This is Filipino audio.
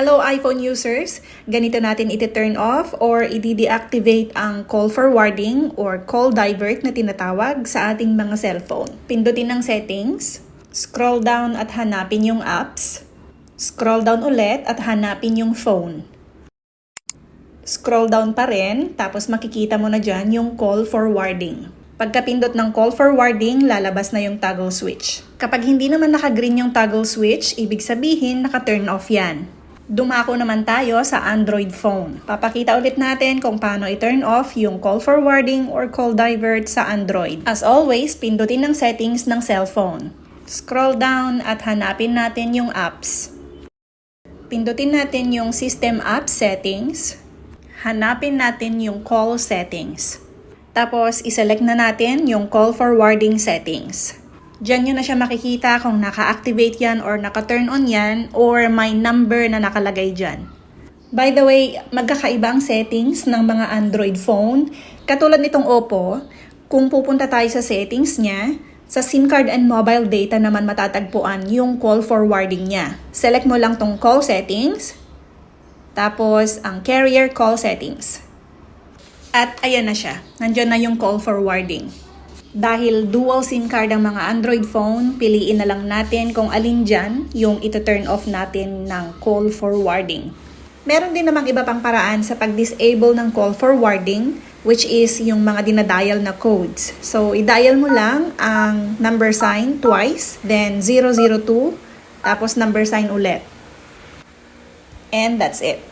Hello iPhone users! Ganito natin iti-turn off or i-deactivate ang call forwarding or call divert na tinatawag sa ating mga cellphone. Pindutin ang settings, scroll down at hanapin yung apps, scroll down ulit at hanapin yung phone. Scroll down pa rin, tapos makikita mo na dyan yung call forwarding. Pagkapindot ng call forwarding, lalabas na yung toggle switch. Kapag hindi naman naka-green yung toggle switch, ibig sabihin naka-turn off yan. Dumako naman tayo sa Android phone. Papakita ulit natin kung paano i-turn off yung call forwarding or call divert sa Android. As always, pindutin ang settings ng cellphone. Scroll down at hanapin natin yung apps. Pindutin natin yung system app settings. Hanapin natin yung call settings. Tapos, iselect na natin yung call forwarding settings. Diyan nyo na siya makikita kung naka-activate yan or naka-turn on yan or may number na nakalagay dyan. By the way, magkakaiba ang settings ng mga Android phone. Katulad nitong Oppo, kung pupunta tayo sa settings niya, sa SIM card and mobile data naman matatagpuan yung call forwarding niya. Select mo lang tong call settings, tapos ang carrier call settings. At ayan na siya, nandiyan na yung call forwarding. Dahil dual SIM card ang mga Android phone, piliin na lang natin kung alin dyan yung ito-turn off natin ng call forwarding. Meron din namang iba pang paraan sa pag-disable ng call forwarding, which is yung mga dinadial na codes. So, i-dial mo lang ang number sign twice, then 002, tapos number sign ulit. And that's it.